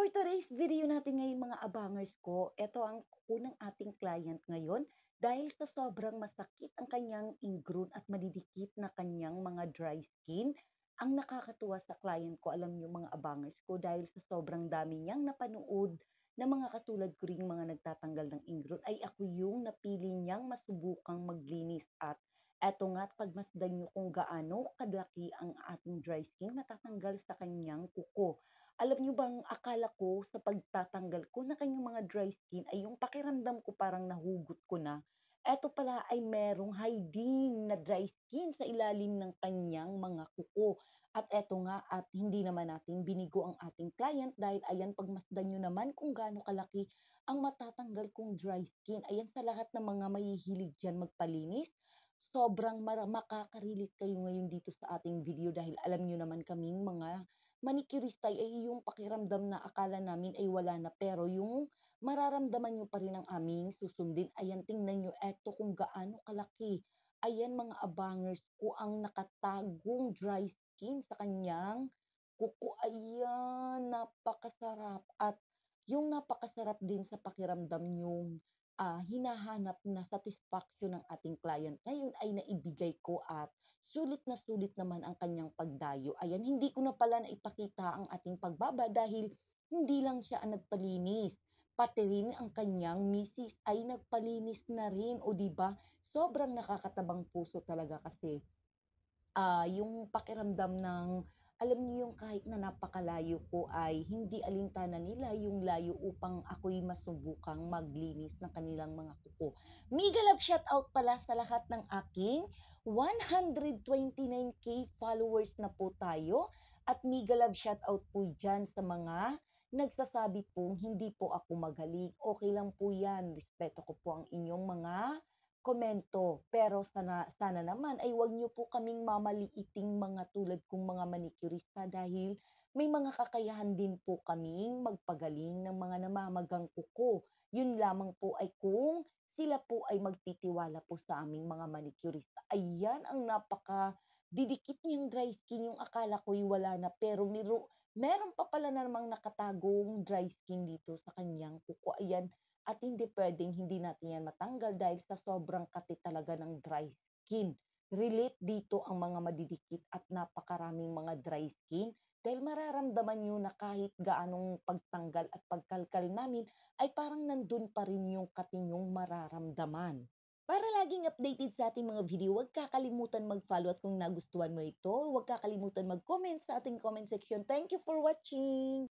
For today's video natin ngayon mga abangers ko, ito ang unang ating client ngayon dahil sa sobrang masakit ang kanyang ingrown at madidikit na kanyang mga dry skin. Ang nakakatuwa sa client ko, alam niyo mga abangers ko, dahil sa sobrang dami niyang napanood na mga katulad ko ring mga nagtatanggal ng ingrown, ay ako yung napili niyang masubukang maglinis. At eto nga, pagmasdan niyo kung gaano kadlaki ang ating dry skin matatanggal sa kanyang kuko. Alam niyo bang akala ko sa pagtatanggal ko ng kanyang mga dry skin ay yung pakiramdam ko parang nahugot ko na. Eto pala ay merong hiding na dry skin sa ilalim ng kanyang mga kuko. At eto nga, at hindi naman natin binigo ang ating client dahil ayan, pagmasdan nyo naman kung gaano kalaki ang matatanggal kong dry skin. Ayan, sa lahat ng mga mahihilig dyan magpalinis, sobrang makaka-relate kayo ngayon dito sa ating video dahil alam nyo naman kaming mga manicurista ay yung pakiramdam na akala namin ay wala na, pero yung mararamdaman niyo pa rin ang aming susundin. Ayan, tingnan niyo eto kung gaano kalaki. Ayan mga abangers ko, ang nakatagong dry skin sa kanyang kuko. Ayan, napakasarap. At yung napakasarap din sa pakiramdam yung hinahanap na satisfaction ng ating client ngayon ay naibigay ko. At sulit naman ang kanyang pagdayo. Ayan, hindi ko na pala naipakita ang ating pagbaba dahil hindi lang siya ang nagpalinis, pati rin ang kanyang misis ay nagpalinis na rin. O 'di ba? Sobrang nakakatabang puso talaga kasi yung pakiramdam ng, alam niyo yung kahit na napakalayo ko ay hindi alintana nila yung layo upang ako'y masubukang maglinis ng kanilang mga kuko. Mega love shoutout pala sa lahat ng aking 129K followers na po tayo, at mega love shoutout po diyan sa mga nagsasabi pong hindi po ako magaling. Okay lang po 'yan, respeto ko po ang inyong mga komento. Pero sana naman ay wag niyo po kaming mamaliiting mga tulad kong mga manicurista dahil may mga kakayahan din po kaming magpagaling ng mga namamagang kuko. Yun lamang po ay kung sila po ay magtitiwala po sa aming mga manicurista. Ayan, ang didikit niyang dry skin, yung akala ko'y wala na, pero meron pa pala namang nakatagong dry skin dito sa kanyang kuko. Ayan, at hindi puwedeng hindi natin 'yan matanggal dahil sa sobrang kati talaga ng dry skin. Relate dito ang mga madidikit at napakaraming mga dry skin dahil mararamdaman niyo na kahit gaanong pagtanggal at pagkalkal namin ay parang nandun pa rin yung kati niyong mararamdaman. Para laging updated sa ating mga video, huwag kakalimutan mag-follow, at kung nagustuhan mo ito, huwag kakalimutan mag-comment sa ating comment section. Thank you for watching!